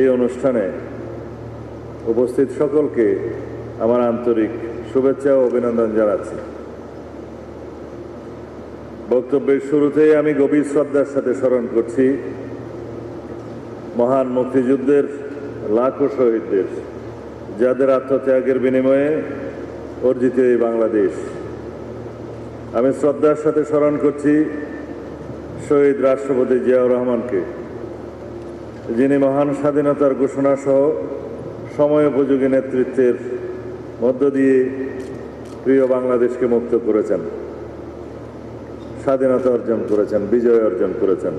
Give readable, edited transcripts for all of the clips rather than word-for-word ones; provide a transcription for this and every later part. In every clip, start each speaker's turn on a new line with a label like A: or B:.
A: এই অনুষ্ঠানে উপস্থিত সকলকে আমার আন্তরিক শুভেচ্ছা ও অভিনন্দন জানাচ্ছি। বক্তব্যের শুরুতেই আমি গভীর শ্রদ্ধার সাথে স্মরণ করছি মহান মুক্তিযুদ্ধের লাখো শহীদদের, যাদের আত্মত্যাগের বিনিময়ে অর্জিত এই বাংলাদেশ। আমি শ্রদ্ধার সাথে স্মরণ করছি শহীদ রাষ্ট্রপতি জিয়াউর রহমানকে, যিনি মহান স্বাধীনতার ঘোষণা সহ সময়োপযোগী নেতৃত্বের মধ্য দিয়ে প্রিয় বাংলাদেশকে মুক্ত করেছেন, স্বাধীনতা অর্জন করেছেন, বিজয় অর্জন করেছেন।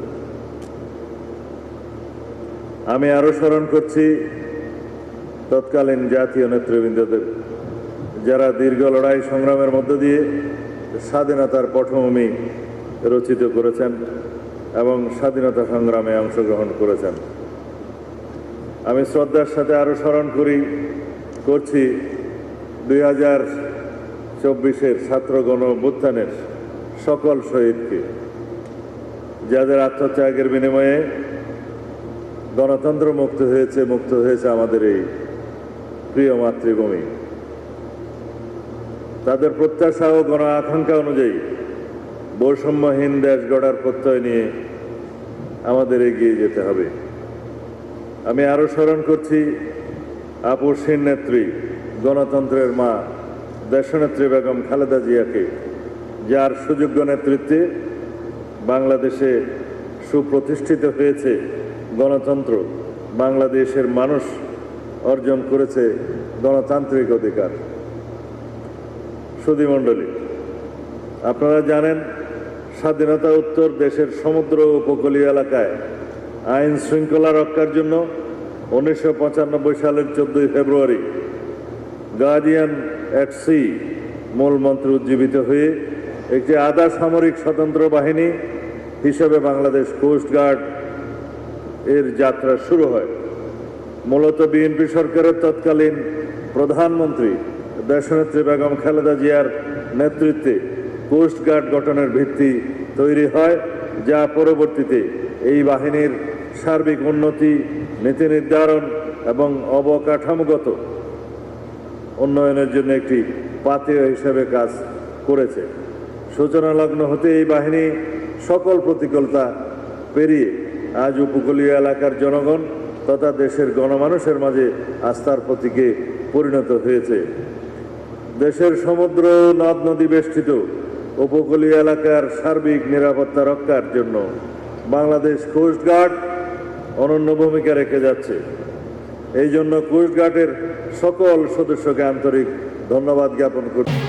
A: আমি আরও স্মরণ করছি তৎকালীন জাতীয় নেতৃবৃন্দদের, যারা দীর্ঘ লড়াই সংগ্রামের মধ্য দিয়ে স্বাধীনতার পটভূমি রচিত করেছেন এবং স্বাধীনতা সংগ্রামে অংশগ্রহণ করেছেন। আমি শ্রদ্ধার সাথে আরও স্মরণ করছি 2024-এর ছাত্র গণ অভ্যুত্থানের সকল শহীদকে, যাদের আত্মত্যাগের বিনিময়ে গণতন্ত্র মুক্ত হয়েছে আমাদের এই প্রিয় মাতৃভূমি। তাদের প্রত্যাশা ও গণ আকাঙ্ক্ষা অনুযায়ী বৈষম্যহীন দেশ গড়ার প্রত্যয় নিয়ে আমাদের এগিয়ে যেতে হবে। আমি আরও স্মরণ করছি আপসহীন নেত্রী, গণতন্ত্রের মা দেশনেত্রী বেগম খালেদা জিয়াকে, যার সুযোগ্য নেতৃত্বে বাংলাদেশে সুপ্রতিষ্ঠিত হয়েছে গণতন্ত্র, বাংলাদেশের মানুষ অর্জন করেছে গণতান্ত্রিক অধিকার। সুধীমণ্ডলী, আপনারা জানেন স্বাধীনতা উত্তর দেশের সমুদ্র উপকূলীয় এলাকায় আইন শৃঙ্খলা রক্ষার জন্য 1995 সালের 14 ফেব্রুয়ারি গার্ডিয়ান অ্যাট সি মূল মন্ত্রে উজ্জীবিত হয়ে একটি আধা সামরিক স্বতন্ত্র বাহিনী হিসেবে বাংলাদেশ কোস্টগার্ড এর যাত্রা শুরু হয়। মূলত বিএনপি সরকারের তৎকালীন প্রধানমন্ত্রী দেশনেত্রী বেগম খালেদা জিয়ার নেতৃত্বে কোস্টগার্ড গঠনের ভিত্তি তৈরি হয়, যা পরবর্তীতে এই বাহিনীর সার্বিক উন্নতি, নীতি নির্ধারণ এবং অবকাঠামোগত উন্নয়নের জন্য একটি পাথেয় হিসেবে কাজ করেছে। সূচনা লগ্ন হতে এই বাহিনী সকল প্রতিকূলতা পেরিয়ে আজ উপকূলীয় এলাকার জনগণ তথা দেশের গণমানুষের মাঝে আস্থার প্রতীকে পরিণত হয়েছে। দেশের সমুদ্র নদ নদী বেষ্টিত উপকূলীয় এলাকার সার্বিক নিরাপত্তা রক্ষার জন্য বাংলাদেশ কোস্টগার্ড অনন্য ভূমিকা রেখে যাচ্ছে। এই জন্য কোস্টগার্ডের সকল সদস্যকে আন্তরিক ধন্যবাদ জ্ঞাপন করছি।